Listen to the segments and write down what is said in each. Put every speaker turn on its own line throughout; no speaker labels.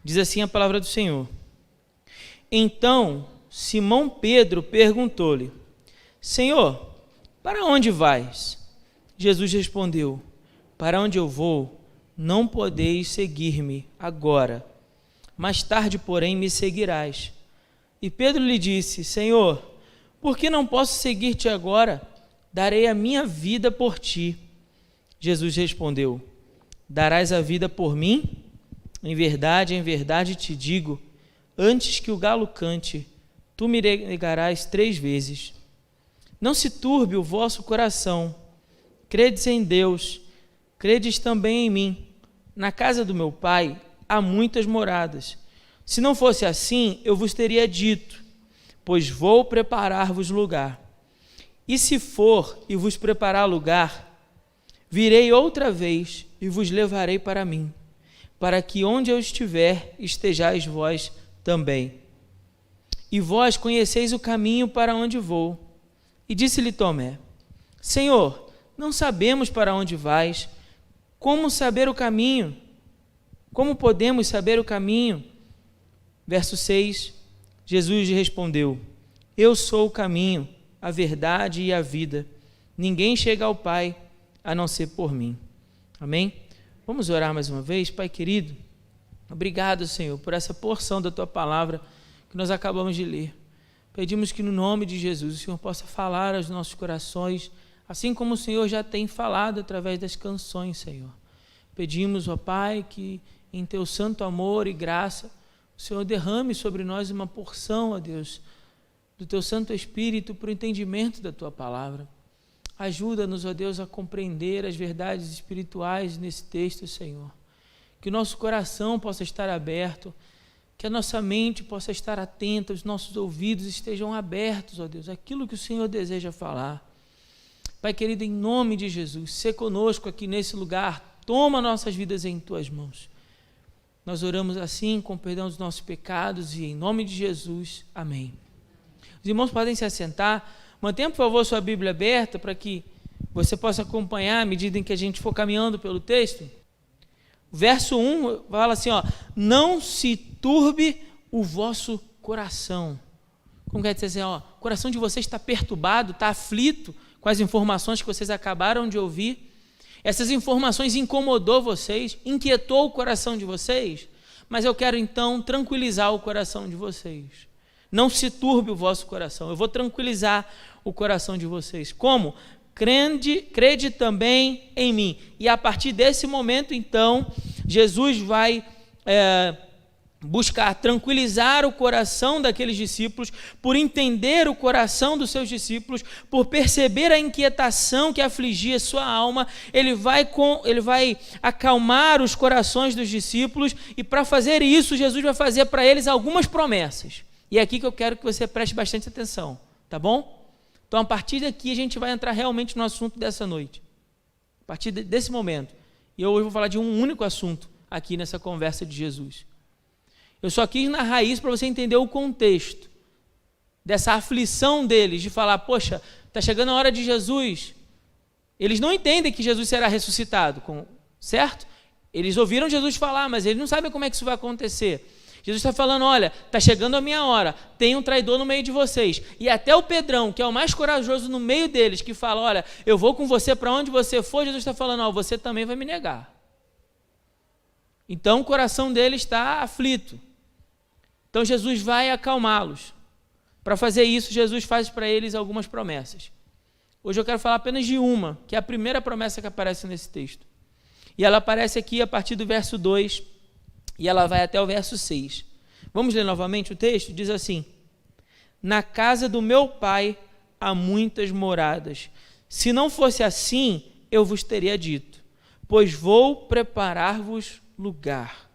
Diz assim a palavra do Senhor. Então Simão Pedro perguntou-lhe: Senhor, para onde vais? Jesus respondeu: Para onde eu vou, não podeis seguir-me agora. Mais tarde, porém, me seguirás. E Pedro lhe disse: Senhor, por que não posso seguir-te agora? Darei a minha vida por ti. Jesus respondeu: Darás a vida por mim? Em verdade te digo, antes que o galo cante, tu me negarás 3 vezes. Não se turbe o vosso coração. Credes em Deus, credes também em mim. Na casa do meu Pai há muitas moradas. Se não fosse assim, eu vos teria dito, pois vou preparar-vos lugar. E se for e vos preparar lugar, virei outra vez e vos levarei para mim, para que onde eu estiver, estejais vós também. E vós conheceis o caminho para onde vou. E disse-lhe Tomé: Senhor, não sabemos para onde vais. Como saber o caminho? Como podemos saber o caminho? Verso 6, Jesus lhe respondeu: Eu sou o caminho, a verdade e a vida. Ninguém chega ao Pai a não ser por mim. Amém? Vamos orar mais uma vez. Pai querido, obrigado, Senhor, por essa porção da Tua palavra que nós acabamos de ler. Pedimos que no nome de Jesus o Senhor possa falar aos nossos corações, assim como o Senhor já tem falado através das canções, Senhor. Pedimos, ó Pai, que em Teu santo amor e graça, o Senhor derrame sobre nós uma porção, ó Deus, do Teu Santo Espírito para o entendimento da Tua palavra. Ajuda-nos, ó Deus, a compreender as verdades espirituais nesse texto, Senhor. Que o nosso coração possa estar aberto, que a nossa mente possa estar atenta, os nossos ouvidos estejam abertos, ó Deus, aquilo que o Senhor deseja falar. Pai querido, em nome de Jesus, sê conosco aqui nesse lugar, toma nossas vidas em Tuas mãos. Nós oramos assim, com perdão dos nossos pecados e em nome de Jesus, amém. Os irmãos podem se assentar. Mantenha, por favor, sua Bíblia aberta para que você possa acompanhar à medida em que a gente for caminhando pelo texto. O verso 1 fala assim, ó, não se turbe o vosso coração. Como quer dizer assim, ó, o coração de vocês está perturbado, está aflito com as informações que vocês acabaram de ouvir. Essas informações incomodou vocês, inquietou o coração de vocês, mas eu quero então tranquilizar o coração de vocês. Não se turbe o vosso coração, eu vou tranquilizar o coração de vocês. Como? Crede também em mim. E a partir desse momento, então, Jesus vai buscar tranquilizar o coração daqueles discípulos, por entender o coração dos seus discípulos, por perceber a inquietação que afligia sua alma, ele vai acalmar os corações dos discípulos, e para fazer isso, Jesus vai fazer para eles algumas promessas. E é aqui que eu quero que você preste bastante atenção, tá bom? Então, a partir daqui, a gente vai entrar realmente no assunto dessa noite. A partir desse momento. E eu hoje vou falar de um único assunto aqui nessa conversa de Jesus. Eu só quis narrar isso para você entender o contexto dessa aflição deles, de falar, poxa, está chegando a hora de Jesus. Eles não entendem que Jesus será ressuscitado, certo? Eles ouviram Jesus falar, mas eles não sabem como é que isso vai acontecer. Jesus está falando, olha, está chegando a minha hora, tem um traidor no meio de vocês. E até o Pedrão, que é o mais corajoso no meio deles, que fala, olha, eu vou com você para onde você for, Jesus está falando, ó, você também vai me negar. Então o coração deles está aflito. Então Jesus vai acalmá-los. Para fazer isso, Jesus faz para eles algumas promessas. Hoje eu quero falar apenas de uma, que é a primeira promessa que aparece nesse texto. E ela aparece aqui a partir do verso 2, e ela vai até o verso 6. Vamos ler novamente o texto? Diz assim: na casa do meu Pai há muitas moradas. Se não fosse assim, eu vos teria dito, pois vou preparar-vos lugar.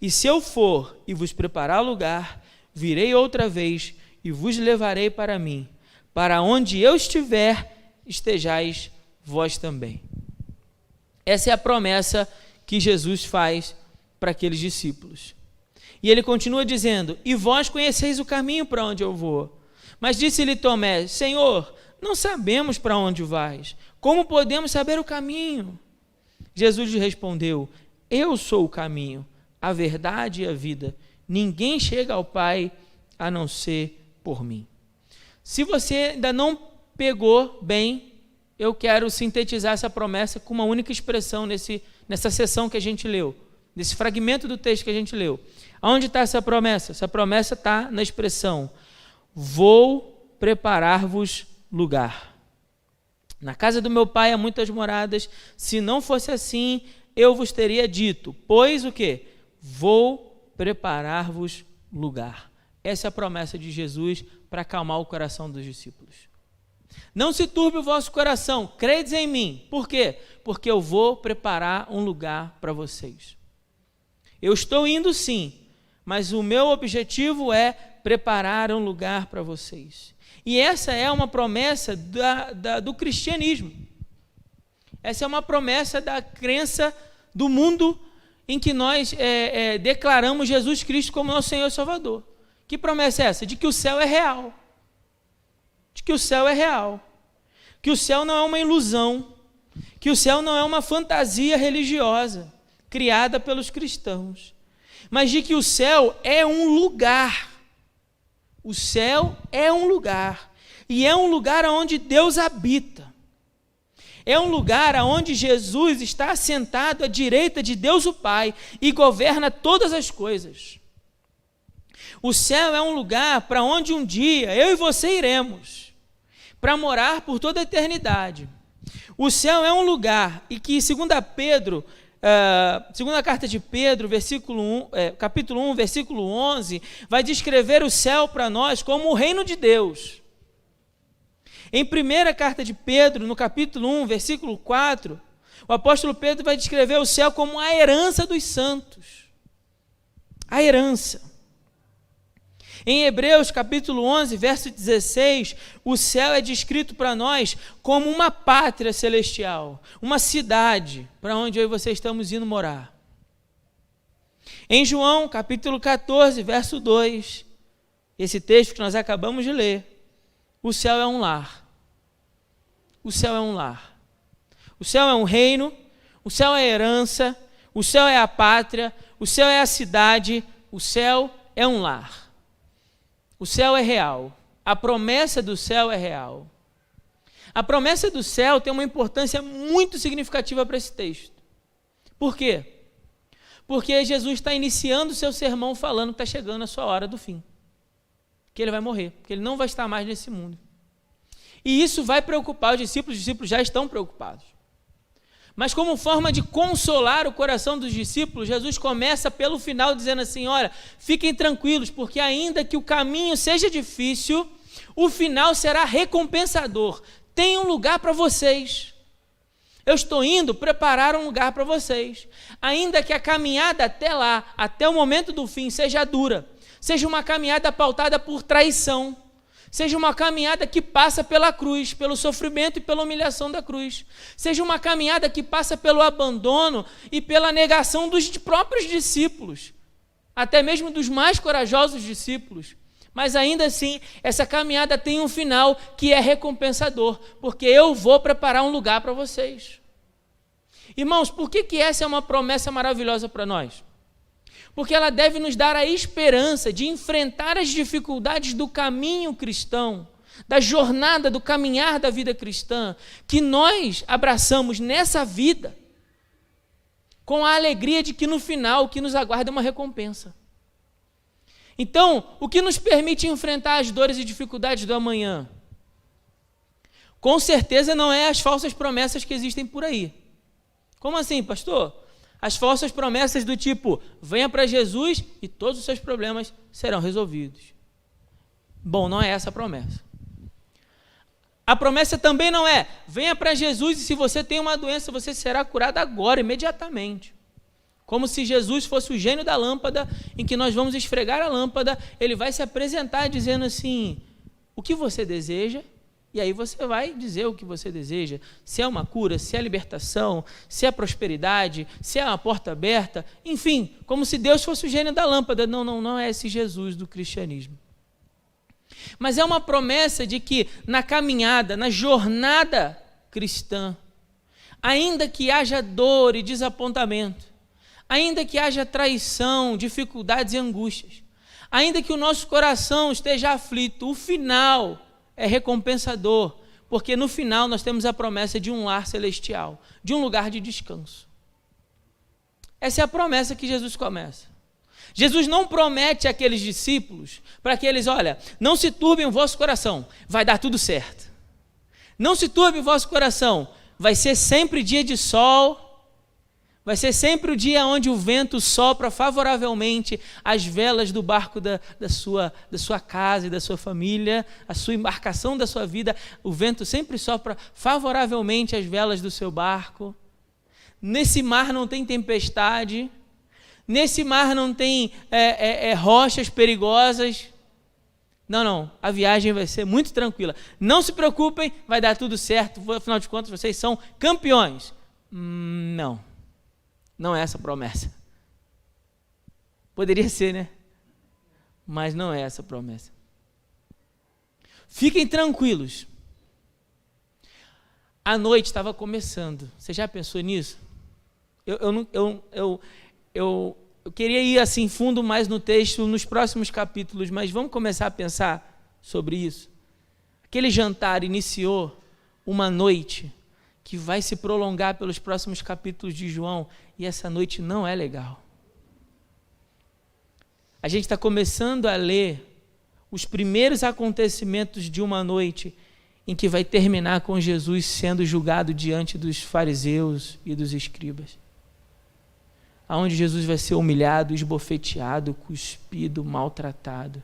E se eu for e vos preparar lugar, virei outra vez e vos levarei para mim, para onde eu estiver, estejais vós também. Essa é a promessa que Jesus faz para aqueles discípulos. E ele continua dizendo, e vós conheceis o caminho para onde eu vou. Mas disse-lhe Tomé, Senhor, não sabemos para onde vais. Como podemos saber o caminho? Jesus lhe respondeu, eu sou o caminho, a verdade e a vida. Ninguém chega ao Pai a não ser por mim. Se você ainda não pegou bem, eu quero sintetizar essa promessa com uma única expressão nessa sessão que a gente leu, nesse fragmento do texto que a gente leu. Aonde está essa promessa? Essa promessa está na expressão: vou preparar-vos lugar. Na casa do meu Pai há muitas moradas, se não fosse assim, eu vos teria dito, pois o quê? Vou preparar-vos lugar. Essa é a promessa de Jesus para acalmar o coração dos discípulos. Não se turbe o vosso coração, credes em mim. Por quê? Porque eu vou preparar um lugar para vocês. Eu estou indo sim, mas o meu objetivo é preparar um lugar para vocês. E essa é uma promessa do cristianismo. Essa é uma promessa da crença do mundo em que nós declaramos Jesus Cristo como nosso Senhor e Salvador. Que promessa é essa? De que o céu é real. De que o céu é real. Que o céu não é uma ilusão. Que o céu não é uma fantasia religiosa criada pelos cristãos. Mas de que o céu é um lugar. O céu é um lugar. E é um lugar onde Deus habita. É um lugar onde Jesus está assentado à direita de Deus o Pai e governa todas as coisas. O céu é um lugar para onde um dia eu e você iremos, para morar por toda a eternidade. O céu é um lugar e que, segunda carta de Pedro, capítulo 1, versículo 11, vai descrever o céu para nós como o reino de Deus. Em primeira carta de Pedro, no capítulo 1, versículo 4, o apóstolo Pedro vai descrever o céu como a herança dos santos. A herança. Em Hebreus, capítulo 11, verso 16, o céu é descrito para nós como uma pátria celestial, uma cidade para onde eu e você estamos indo morar. Em João, capítulo 14, verso 2, esse texto que nós acabamos de ler, o céu é um lar. O céu é um lar. O céu é um reino, o céu é a herança, o céu é a pátria, o céu é a cidade, o céu é um lar. O céu é real. A promessa do céu é real. A promessa do céu tem uma importância muito significativa para esse texto. Por quê? Porque Jesus está iniciando o seu sermão falando que está chegando a sua hora do fim. Que ele vai morrer, que ele não vai estar mais nesse mundo. E isso vai preocupar os discípulos já estão preocupados. Mas como forma de consolar o coração dos discípulos, Jesus começa pelo final dizendo assim: olha, fiquem tranquilos, porque ainda que o caminho seja difícil, o final será recompensador. Tem um lugar para vocês. Eu estou indo preparar um lugar para vocês. Ainda que a caminhada até lá, até o momento do fim, seja dura, seja uma caminhada pautada por traição, seja uma caminhada que passa pela cruz, pelo sofrimento e pela humilhação da cruz, seja uma caminhada que passa pelo abandono e pela negação dos próprios discípulos, até mesmo dos mais corajosos discípulos, mas ainda assim, essa caminhada tem um final que é recompensador, porque eu vou preparar um lugar para vocês. Irmãos, por que essa é uma promessa maravilhosa para nós? Porque ela deve nos dar a esperança de enfrentar as dificuldades do caminho cristão, da jornada, do caminhar da vida cristã, que nós abraçamos nessa vida, com a alegria de que no final o que nos aguarda é uma recompensa. Então, o que nos permite enfrentar as dores e dificuldades do amanhã? Com certeza não é as falsas promessas que existem por aí. Como assim, pastor? As falsas promessas do tipo, venha para Jesus e todos os seus problemas serão resolvidos. Bom, não é essa a promessa. A promessa também não é, venha para Jesus e se você tem uma doença, você será curado agora, imediatamente. Como se Jesus fosse o gênio da lâmpada, em que nós vamos esfregar a lâmpada, ele vai se apresentar dizendo assim, o que você deseja? E aí você vai dizer o que você deseja, se é uma cura, se é libertação, se é prosperidade, se é uma porta aberta, enfim, como se Deus fosse o gênio da lâmpada. Não é esse Jesus do cristianismo. Mas é uma promessa de que na caminhada, na jornada cristã, ainda que haja dor e desapontamento, ainda que haja traição, dificuldades e angústias, ainda que o nosso coração esteja aflito, o final é recompensador, porque no final nós temos a promessa de um lar celestial, de um lugar de descanso. Essa é a promessa que Jesus começa. Jesus não promete àqueles discípulos para que eles, olha, não se turbem o vosso coração, vai dar tudo certo. Não se turbe o vosso coração, vai ser sempre dia de sol, vai ser sempre o dia onde o vento sopra favoravelmente as velas do barco da sua casa e da sua família, a sua embarcação da sua vida, o vento sempre sopra favoravelmente as velas do seu barco. Nesse mar não tem tempestade, nesse mar não tem rochas perigosas. Não, a viagem vai ser muito tranquila. Não se preocupem, vai dar tudo certo, afinal de contas vocês são campeões. Não é essa a promessa. Poderia ser, né? Mas não é essa a promessa. Fiquem tranquilos. A noite estava começando. Você já pensou nisso? Eu queria ir assim fundo mais no texto nos próximos capítulos, mas vamos começar a pensar sobre isso. Aquele jantar iniciou uma noite que vai se prolongar pelos próximos capítulos de João, e essa noite não é legal. A gente está começando a ler os primeiros acontecimentos de uma noite em que vai terminar com Jesus sendo julgado diante dos fariseus e dos escribas, aonde Jesus vai ser humilhado, esbofeteado, cuspido, maltratado,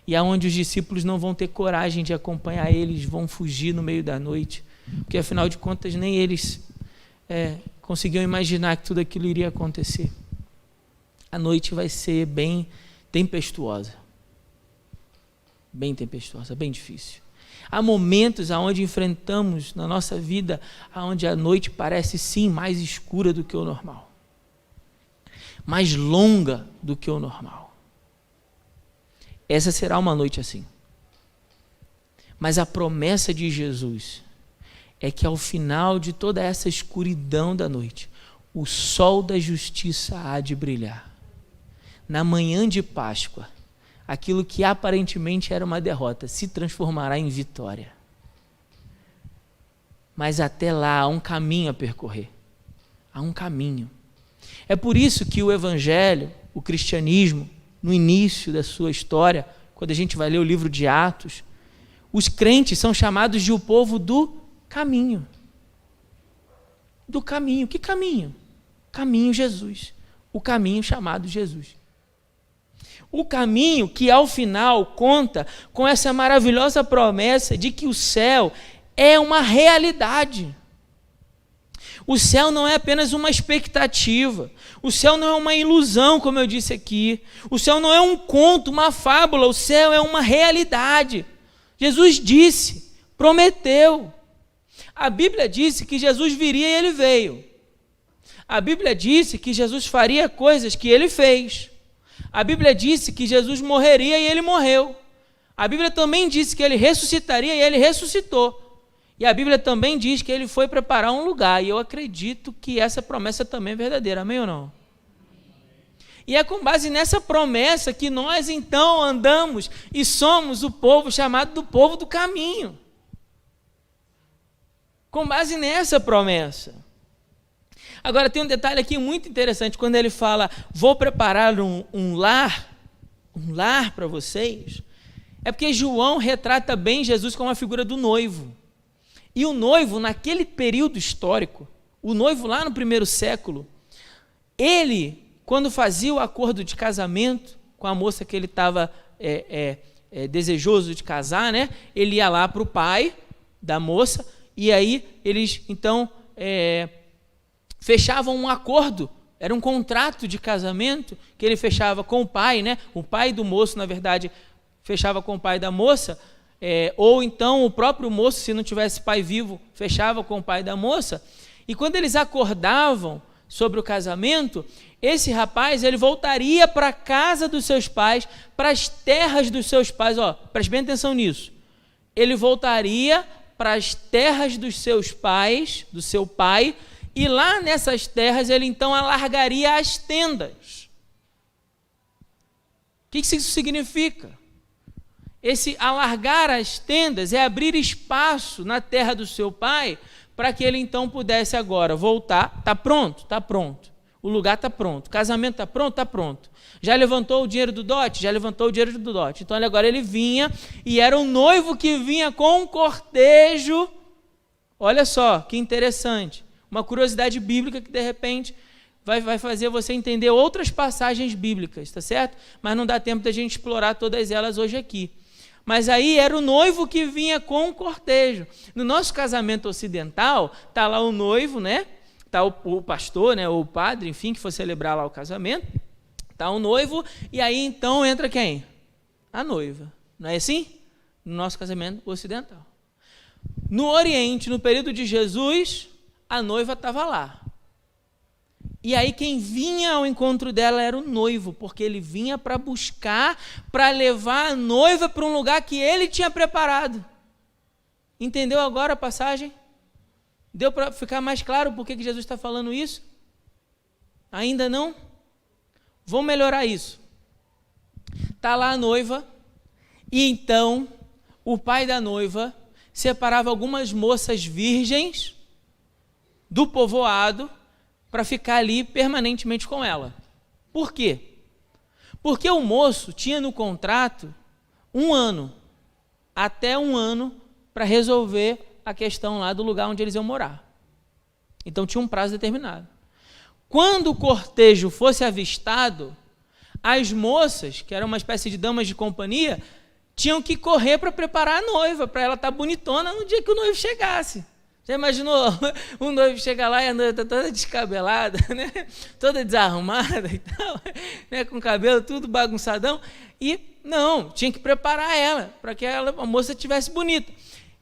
e aonde os discípulos não vão ter coragem de acompanhar eles, vão fugir no meio da noite, porque afinal de contas nem eles conseguiam imaginar que tudo aquilo iria acontecer. A noite vai ser bem tempestuosa, bem difícil. Há momentos onde enfrentamos na nossa vida, onde a noite parece sim mais escura do que o normal, mais longa do que o normal. Essa será uma noite assim. Mas a promessa de Jesus é que ao final de toda essa escuridão da noite, o sol da justiça há de brilhar. Na manhã de Páscoa, aquilo que aparentemente era uma derrota se transformará em vitória. Mas até lá há um caminho a percorrer. Há um caminho. É por isso que o Evangelho, o cristianismo, no início da sua história, quando a gente vai ler o livro de Atos, os crentes são chamados de o povo do caminho. Do caminho. Que caminho? Caminho Jesus. O caminho chamado Jesus. O caminho que ao final conta com essa maravilhosa promessa de que o céu é uma realidade. O céu não é apenas uma expectativa. O céu não é uma ilusão, como eu disse aqui. O céu não é um conto, uma fábula. O céu é uma realidade. Jesus disse, prometeu. A Bíblia disse que Jesus viria e ele veio. A Bíblia disse que Jesus faria coisas que ele fez. A Bíblia disse que Jesus morreria e ele morreu. A Bíblia também disse que ele ressuscitaria e ele ressuscitou. E a Bíblia também diz que ele foi preparar um lugar. E eu acredito que essa promessa também é verdadeira. Amém ou não? E é com base nessa promessa que nós então andamos e somos o povo chamado do povo do caminho. Com base nessa promessa. Agora tem um detalhe aqui muito interessante, quando ele fala, vou preparar um lar para vocês, é porque João retrata bem Jesus como a figura do noivo. E o noivo, naquele período histórico, o noivo lá no primeiro século, ele, quando fazia o acordo de casamento com a moça que ele estava desejoso de casar, né? Ele ia lá para o pai da moça, e aí eles então fechavam um acordo, era um contrato de casamento que ele fechava com o pai, né? O pai do moço, na verdade, fechava com o pai da moça, ou então o próprio moço, se não tivesse pai vivo, fechava com o pai da moça. E quando eles acordavam sobre o casamento, esse rapaz ele voltaria para a casa dos seus pais, para as terras dos seus pais. Preste bem atenção nisso. Ele voltaria para as terras dos seus pais, do seu pai, e lá nessas terras ele então alargaria as tendas. O que isso significa? Esse alargar as tendas é abrir espaço na terra do seu pai para que ele então pudesse agora voltar. Está pronto? Está pronto. O lugar está pronto. O casamento está pronto? Está pronto. Já levantou o dinheiro do dote? Já levantou o dinheiro do dote. Então agora ele vinha e era um noivo que vinha com um cortejo. Olha só, que interessante. Uma curiosidade bíblica que de repente vai fazer você entender outras passagens bíblicas, tá certo? Mas não dá tempo da gente explorar todas elas hoje aqui. Mas aí era o noivo que vinha com um cortejo. No nosso casamento ocidental, está lá o noivo, né? Está o pastor, né? Ou o padre, enfim, que for celebrar lá o casamento. Está o noivo, e aí então entra quem? A noiva. Não é assim? No nosso casamento ocidental. No Oriente, no período de Jesus, a noiva estava lá. E aí quem vinha ao encontro dela era o noivo, porque ele vinha para buscar, para levar a noiva para um lugar que ele tinha preparado. Entendeu agora a passagem? Deu para ficar mais claro por que Jesus está falando isso? Ainda não? Vamos melhorar isso. Está lá a noiva, e então o pai da noiva separava algumas moças virgens do povoado para ficar ali permanentemente com ela. Por quê? Porque o moço tinha no contrato 1 ano, até 1 ano, para resolver a questão lá do lugar onde eles iam morar. Então tinha um prazo determinado. Quando o cortejo fosse avistado, as moças, que eram uma espécie de damas de companhia, tinham que correr para preparar a noiva, para ela estar bonitona no dia que o noivo chegasse. Já imaginou um noivo chegar lá e a noiva está toda descabelada, né? Toda desarrumada e tal, né? Com o cabelo tudo bagunçadão? E não, tinha que preparar ela, para que a moça estivesse bonita.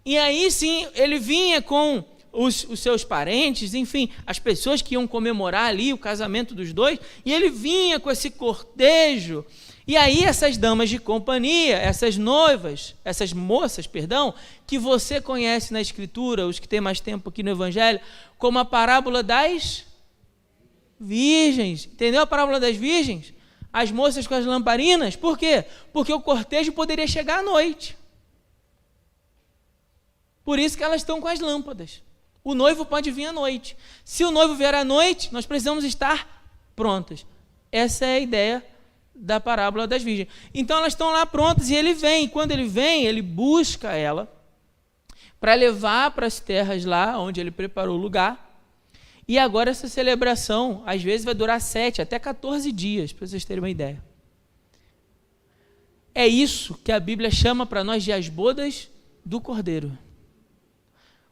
E aí sim, ele vinha com os seus parentes, enfim, as pessoas que iam comemorar ali o casamento dos dois, e ele vinha com esse cortejo. E aí essas damas de companhia, essas noivas, essas moças, perdão, que você conhece na Escritura, os que têm mais tempo aqui no Evangelho, como a parábola das virgens. Entendeu a parábola das virgens? As moças com as lamparinas. Por quê? Porque o cortejo poderia chegar à noite. Por isso que elas estão com as lâmpadas. O noivo pode vir à noite. Se o noivo vier à noite, nós precisamos estar prontas. Essa é a ideia da parábola das virgens. Então elas estão lá prontas e ele vem. E quando ele vem, ele busca ela para levar para as terras lá onde ele preparou o lugar. E agora essa celebração, às vezes, vai durar 7 até 14 dias, para vocês terem uma ideia. É isso que a Bíblia chama para nós de as bodas do Cordeiro.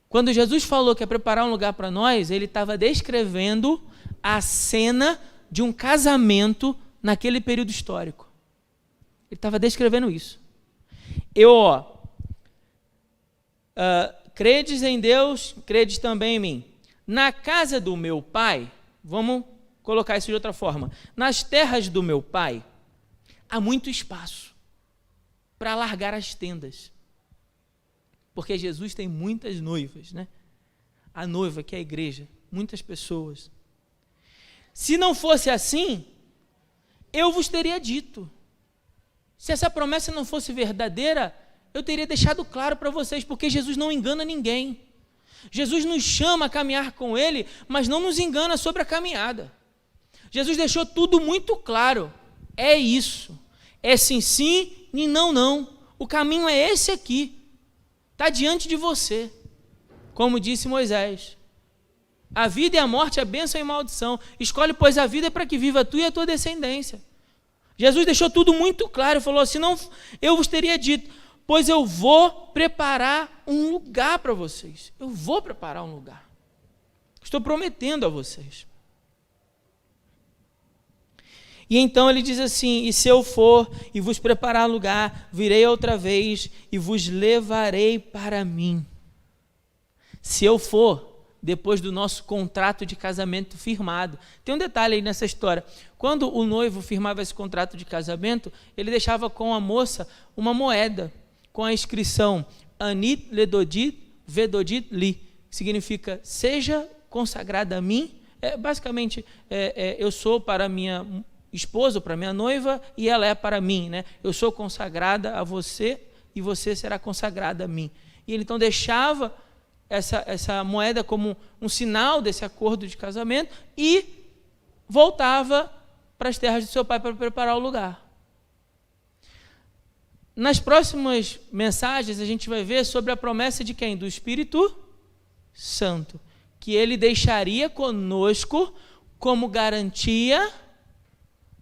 Quando Jesus falou que ia preparar um lugar para nós, ele estava descrevendo a cena de um casamento naquele período histórico. Ele estava descrevendo isso. Credes em Deus, credes também em mim. Na casa do meu pai, vamos colocar isso de outra forma, nas terras do meu pai, há muito espaço para alargar as tendas. Porque Jesus tem muitas noivas, né? A noiva, que é a igreja, muitas pessoas. Se não fosse assim, eu vos teria dito. Se essa promessa não fosse verdadeira, eu teria deixado claro para vocês, porque Jesus não engana ninguém. Jesus nos chama a caminhar com Ele, mas não nos engana sobre a caminhada. Jesus deixou tudo muito claro. É isso. É sim, sim, e não, não. O caminho é esse aqui. Está diante de você. Como disse Moisés. A vida e a morte, a bênção e maldição. Escolhe, pois, a vida para que viva tu e a tua descendência. Jesus deixou tudo muito claro. Falou assim, não, eu vos teria dito, pois eu vou preparar um lugar para vocês. Eu vou preparar um lugar. Estou prometendo a vocês. E então ele diz assim, e se eu for e vos preparar lugar, virei outra vez e vos levarei para mim. Se eu for, depois do nosso contrato de casamento firmado. Tem um detalhe aí nessa história. Quando o noivo firmava esse contrato de casamento, ele deixava com a moça uma moeda, com a inscrição Anit Ledodit Vedodit Li, que significa seja consagrada a mim. Basicamente, eu sou para minha esposa, para minha noiva, e ela é para mim, né? Eu sou consagrada a você e você será consagrada a mim. E ele então deixava essa moeda como um sinal desse acordo de casamento e voltava para as terras de seu pai para preparar o lugar. Nas próximas mensagens a gente vai ver sobre a promessa de quem? Do Espírito Santo, que ele deixaria conosco como garantia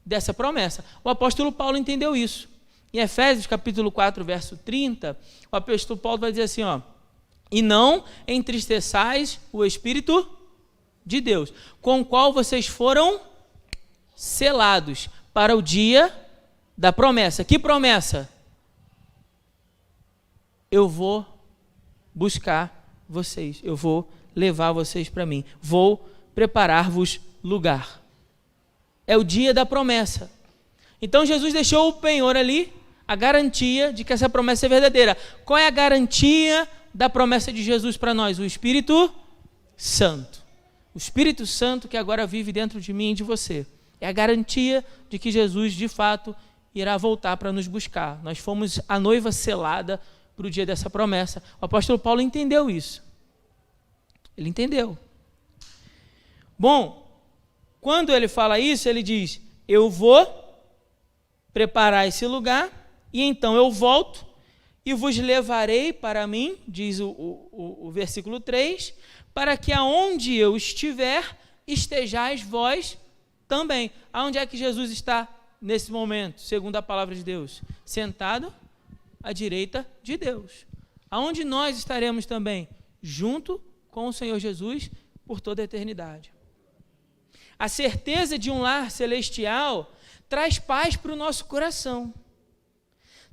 dessa promessa. O apóstolo Paulo entendeu isso. Em Efésios capítulo 4, verso 30, o apóstolo Paulo vai dizer assim, e não entristeçais o Espírito de Deus, com o qual vocês foram selados para o dia da promessa. Que promessa? Eu vou buscar vocês, eu vou levar vocês para mim, vou preparar-vos lugar. É o dia da promessa. Então Jesus deixou o penhor ali, a garantia de que essa promessa é verdadeira. Qual é a garantia da promessa de Jesus para nós? O Espírito Santo. O Espírito Santo que agora vive dentro de mim e de você. É a garantia de que Jesus, de fato, irá voltar para nos buscar. Nós fomos a noiva selada para o dia dessa promessa. O apóstolo Paulo entendeu isso. Ele entendeu. Bom, quando ele fala isso, ele diz, eu vou preparar esse lugar, e então eu volto e vos levarei para mim, diz o versículo 3, para que aonde eu estiver, estejais vós também. Aonde é que Jesus está nesse momento, segundo a palavra de Deus? Sentado à direita de Deus. Aonde nós estaremos também? Junto com o Senhor Jesus por toda a eternidade. A certeza de um lar celestial traz paz para o nosso coração.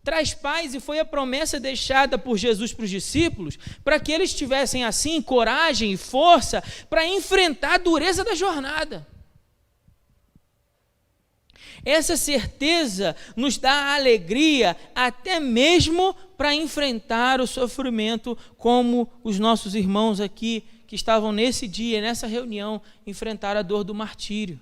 Traz paz, e foi a promessa deixada por Jesus para os discípulos, para que eles tivessem assim coragem e força para enfrentar a dureza da jornada. Essa certeza nos dá alegria até mesmo para enfrentar o sofrimento, como os nossos irmãos aqui que estavam nesse dia, nessa reunião, enfrentaram a dor do martírio.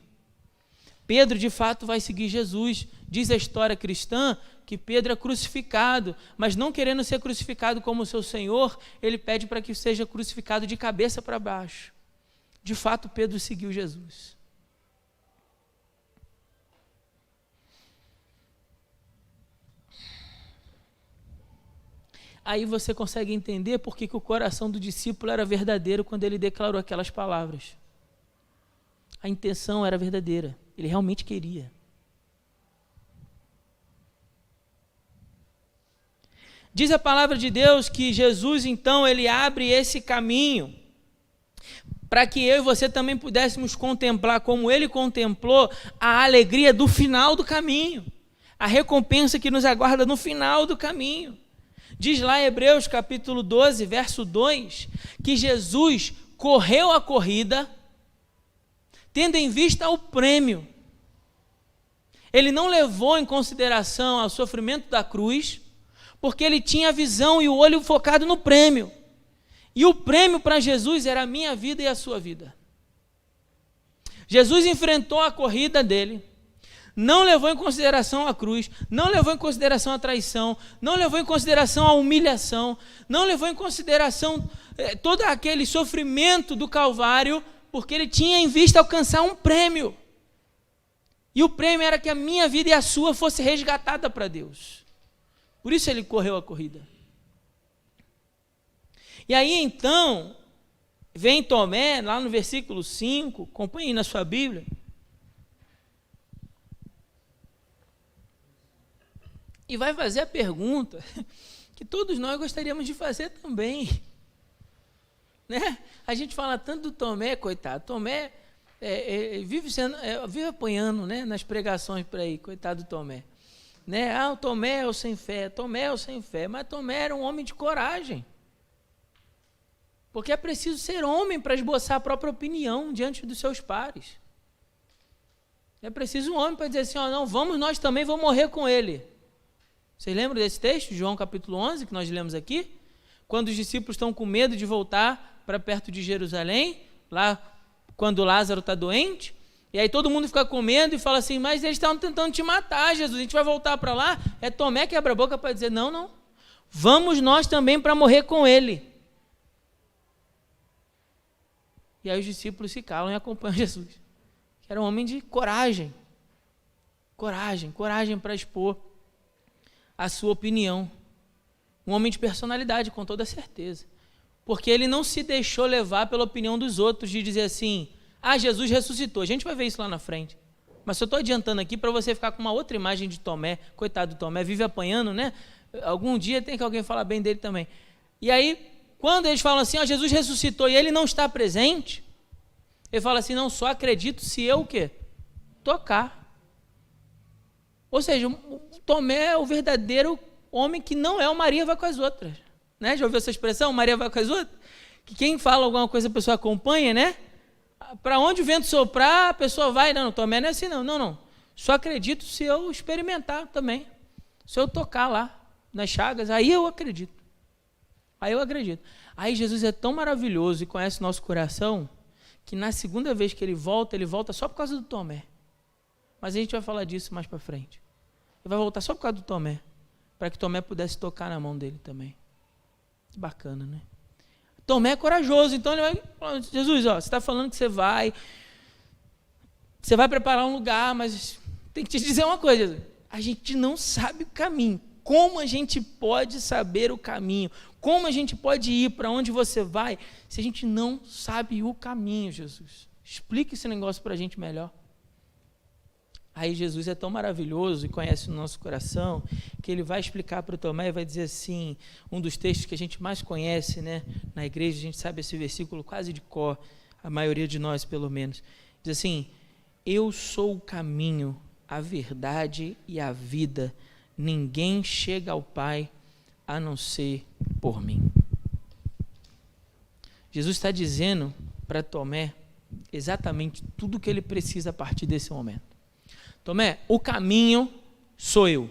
Pedro, de fato, vai seguir Jesus. Diz a história cristã que Pedro é crucificado, mas não querendo ser crucificado como seu Senhor, ele pede para que seja crucificado de cabeça para baixo. De fato, Pedro seguiu Jesus. Aí você consegue entender por que o coração do discípulo era verdadeiro quando ele declarou aquelas palavras. A intenção era verdadeira, ele realmente queria. Diz a palavra de Deus que Jesus, então, ele abre esse caminho para que eu e você também pudéssemos contemplar, como ele contemplou, a alegria do final do caminho, a recompensa que nos aguarda no final do caminho. Diz lá em Hebreus capítulo 12, verso 2, que Jesus correu a corrida, tendo em vista o prêmio. Ele não levou em consideração o sofrimento da cruz, porque ele tinha a visão e o olho focado no prêmio. E o prêmio para Jesus era a minha vida e a sua vida. Jesus enfrentou a corrida dele, não levou em consideração a cruz, não levou em consideração a traição, não levou em consideração a humilhação, não levou em consideração todo aquele sofrimento do Calvário, porque ele tinha em vista alcançar um prêmio. E o prêmio era que a minha vida e a sua fosse resgatada para Deus. Por isso ele correu a corrida. E aí então, vem Tomé, lá no versículo 5, acompanhe aí na sua Bíblia. E vai fazer a pergunta que todos nós gostaríamos de fazer também. Né? A gente fala tanto do Tomé, coitado. Tomé vive apanhando, né, nas pregações por aí, coitado do Tomé. Né? O Tomé é o sem fé, Tomé é o sem fé. Mas Tomé era um homem de coragem. Porque é preciso ser homem para esboçar a própria opinião diante dos seus pares. É preciso um homem para dizer assim, não, vamos, nós também vamos morrer com ele. Vocês lembram desse texto, João capítulo 11, que nós lemos aqui? Quando os discípulos estão com medo de voltar para perto de Jerusalém, lá quando Lázaro está doente, e aí todo mundo fica comendo e fala assim, mas eles estavam tentando te matar, Jesus, a gente vai voltar para lá? É Tomé que abre a boca para dizer, não, vamos nós também para morrer com ele. E aí os discípulos se calam e acompanham Jesus, que era um homem de coragem para expor a sua opinião, um homem de personalidade, com toda certeza, porque ele não se deixou levar pela opinião dos outros, de dizer assim, Jesus ressuscitou, a gente vai ver isso lá na frente, mas eu estou adiantando aqui para você ficar com uma outra imagem de Tomé, coitado do Tomé, vive apanhando, né? Algum dia tem que alguém falar bem dele também. E aí, quando eles falam assim, Jesus ressuscitou e ele não está presente, ele fala assim, não, só acredito se eu o quê? Tocar. Ou seja, o Tomé é o verdadeiro homem que não é o Maria vai com as outras. Né? Já ouviu essa expressão, Maria vai com as outras? Que quem fala alguma coisa a pessoa acompanha, né? Para onde o vento soprar, a pessoa vai. Não, Tomé não é assim não. Só acredito se eu experimentar também. Se eu tocar lá nas chagas, aí eu acredito. Aí Jesus é tão maravilhoso e conhece o nosso coração, que na segunda vez que ele volta só por causa do Tomé. Mas a gente vai falar disso mais para frente. Ele vai voltar só por causa do Tomé, para que Tomé pudesse tocar na mão dele também. Que bacana, né? Tomé é corajoso, então ele vai falar, Jesus, você está falando que você vai preparar um lugar, mas tem que te dizer uma coisa, Jesus, a gente não sabe o caminho. Como a gente pode saber o caminho? Como a gente pode ir para onde você vai se a gente não sabe o caminho, Jesus? Explica esse negócio para a gente melhor. Aí Jesus é tão maravilhoso e conhece o nosso coração, que ele vai explicar para o Tomé e vai dizer assim, um dos textos que a gente mais conhece, né? Na igreja a gente sabe esse versículo quase de cor, a maioria de nós pelo menos. Diz assim, eu sou o caminho, a verdade e a vida. Ninguém chega ao Pai a não ser por mim. Jesus está dizendo para Tomé exatamente tudo o que ele precisa a partir desse momento. Tomé, o caminho sou eu.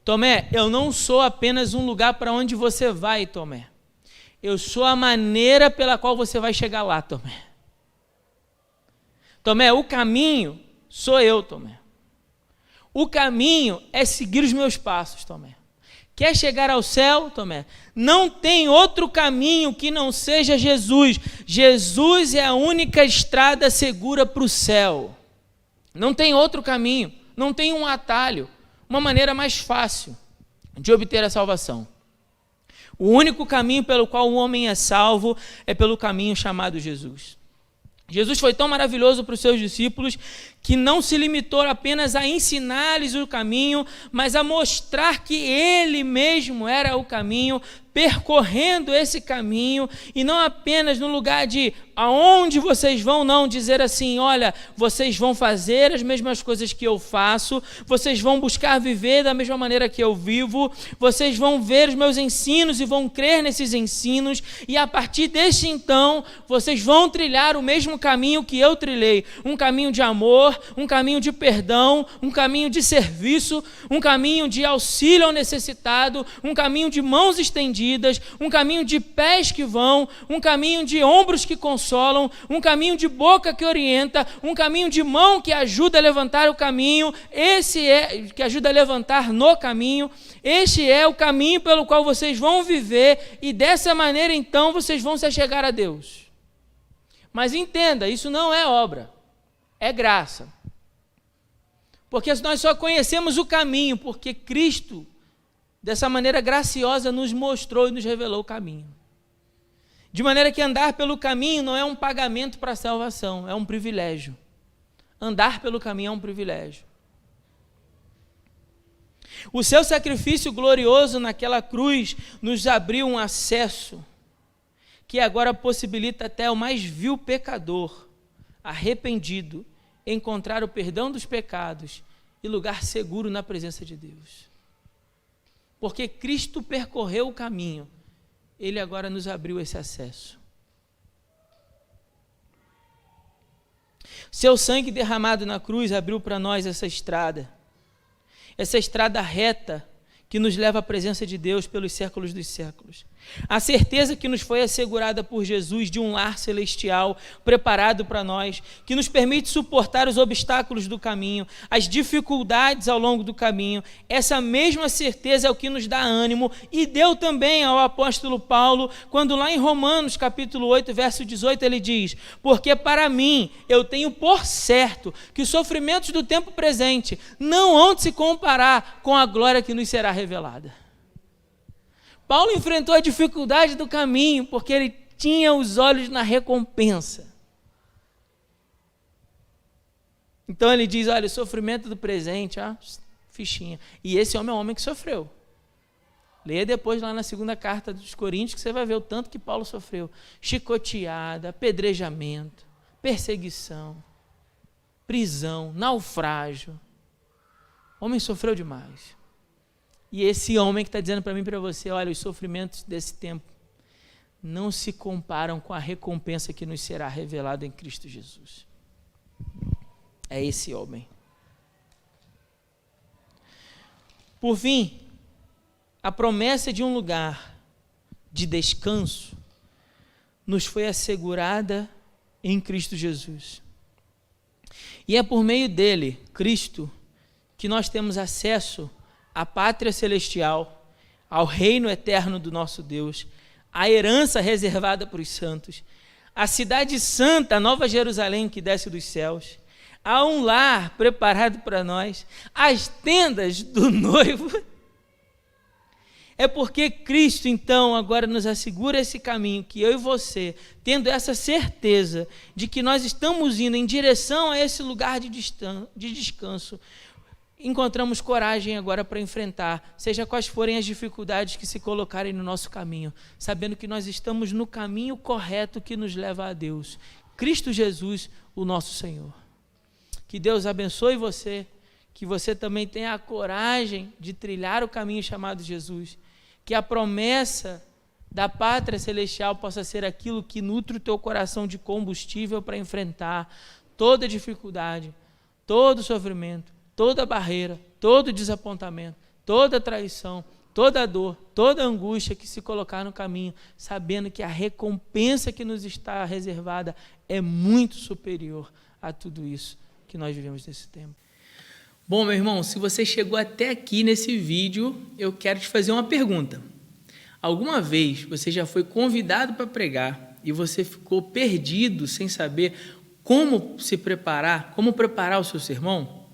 Tomé, eu não sou apenas um lugar para onde você vai, Tomé. Eu sou a maneira pela qual você vai chegar lá, Tomé. Tomé, o caminho sou eu, Tomé. O caminho é seguir os meus passos, Tomé. Quer chegar ao céu, Tomé? Não tem outro caminho que não seja Jesus. Jesus é a única estrada segura para o céu. Não tem outro caminho, não tem um atalho, uma maneira mais fácil de obter a salvação. O único caminho pelo qual o homem é salvo é pelo caminho chamado Jesus. Jesus foi tão maravilhoso para os seus discípulos que não se limitou apenas a ensinar-lhes o caminho, mas a mostrar que ele mesmo era o caminho, percorrendo esse caminho, e não apenas no lugar de aonde vocês vão, não, dizer assim, olha, vocês vão fazer as mesmas coisas que eu faço, vocês vão buscar viver da mesma maneira que eu vivo, vocês vão ver os meus ensinos e vão crer nesses ensinos, e a partir deste então, vocês vão trilhar o mesmo caminho que eu trilhei, um caminho de amor, um caminho de perdão, um caminho de serviço, um caminho de auxílio ao necessitado, um caminho de mãos estendidas, um caminho de pés que vão, um caminho de ombros que consolam, um caminho de boca que orienta, um caminho de mão que ajuda a levantar o caminho, esse é que ajuda a levantar no caminho, este é o caminho pelo qual vocês vão viver, e dessa maneira então vocês vão se achegar a Deus. Mas entenda, isso não é obra, é graça. Porque nós só conhecemos o caminho, porque Cristo, dessa maneira graciosa, nos mostrou e nos revelou o caminho. De maneira que andar pelo caminho não é um pagamento para a salvação, é um privilégio. Andar pelo caminho é um privilégio. O seu sacrifício glorioso naquela cruz nos abriu um acesso que agora possibilita até o mais vil pecador, arrependido, encontrar o perdão dos pecados e lugar seguro na presença de Deus. Porque Cristo percorreu o caminho, Ele agora nos abriu esse acesso. Seu sangue derramado na cruz abriu para nós essa estrada reta que nos leva à presença de Deus pelos séculos dos séculos. A certeza que nos foi assegurada por Jesus de um lar celestial preparado para nós, que nos permite suportar os obstáculos do caminho, as dificuldades ao longo do caminho. Essa mesma certeza é o que nos dá ânimo e deu também ao apóstolo Paulo, quando lá em Romanos capítulo 8, verso 18, ele diz: porque para mim eu tenho por certo que os sofrimentos do tempo presente não hão de se comparar com a glória que nos será revelada. Paulo enfrentou a dificuldade do caminho porque ele tinha os olhos na recompensa. Então ele diz, olha, o sofrimento do presente, fichinha. E esse homem é um homem que sofreu. Leia depois lá na segunda carta dos Coríntios que você vai ver o tanto que Paulo sofreu. Chicoteada, apedrejamento, perseguição, prisão, naufrágio. O homem sofreu demais. E esse homem que está dizendo para mim e para você, olha, os sofrimentos desse tempo não se comparam com a recompensa que nos será revelada em Cristo Jesus. É esse homem. Por fim, a promessa de um lugar de descanso nos foi assegurada em Cristo Jesus. E é por meio dele, Cristo, que nós temos acesso à pátria celestial, ao reino eterno do nosso Deus, à herança reservada para os santos, à cidade santa, a Nova Jerusalém que desce dos céus, a um lar preparado para nós, as tendas do noivo. É porque Cristo, então, agora nos assegura esse caminho, que eu e você, tendo essa certeza de que nós estamos indo em direção a esse lugar de descanso, encontramos coragem agora para enfrentar, seja quais forem as dificuldades que se colocarem no nosso caminho, sabendo que nós estamos no caminho correto que nos leva a Deus, Cristo Jesus, o nosso Senhor. Que Deus abençoe você, que você também tenha a coragem de trilhar o caminho chamado Jesus, que a promessa da pátria celestial possa ser aquilo que nutre o teu coração de combustível para enfrentar toda dificuldade, todo sofrimento, toda barreira, todo desapontamento, toda traição, toda dor, toda angústia que se colocar no caminho, sabendo que a recompensa que nos está reservada é muito superior a tudo isso que nós vivemos nesse tempo. Bom, meu irmão, se você chegou até aqui nesse vídeo, eu quero te fazer uma pergunta. Alguma vez você já foi convidado para pregar e você ficou perdido sem saber como se preparar, como preparar o seu sermão?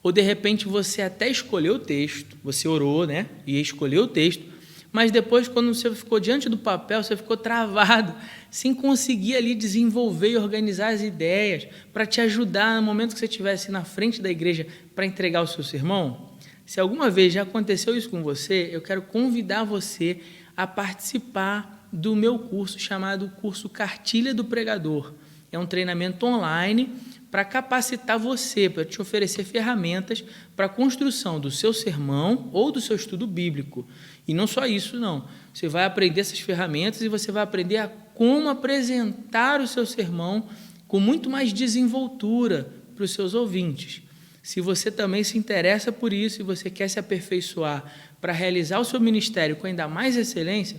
Ou de repente você até escolheu o texto, você orou, né? E escolheu o texto, mas depois quando você ficou diante do papel, você ficou travado, sem conseguir ali desenvolver e organizar as ideias para te ajudar no momento que você estivesse na frente da igreja para entregar o seu sermão. Se alguma vez já aconteceu isso com você, eu quero convidar você a participar do meu curso chamado Curso Cartilha do Pregador. É um treinamento online para capacitar você, para te oferecer ferramentas para a construção do seu sermão ou do seu estudo bíblico. E não só isso, não. Você vai aprender essas ferramentas e você vai aprender a como apresentar o seu sermão com muito mais desenvoltura para os seus ouvintes. Se você também se interessa por isso e você quer se aperfeiçoar para realizar o seu ministério com ainda mais excelência,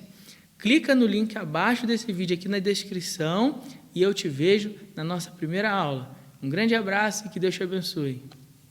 clica no link abaixo desse vídeo aqui na descrição e eu te vejo na nossa primeira aula. Um grande abraço e que Deus te abençoe.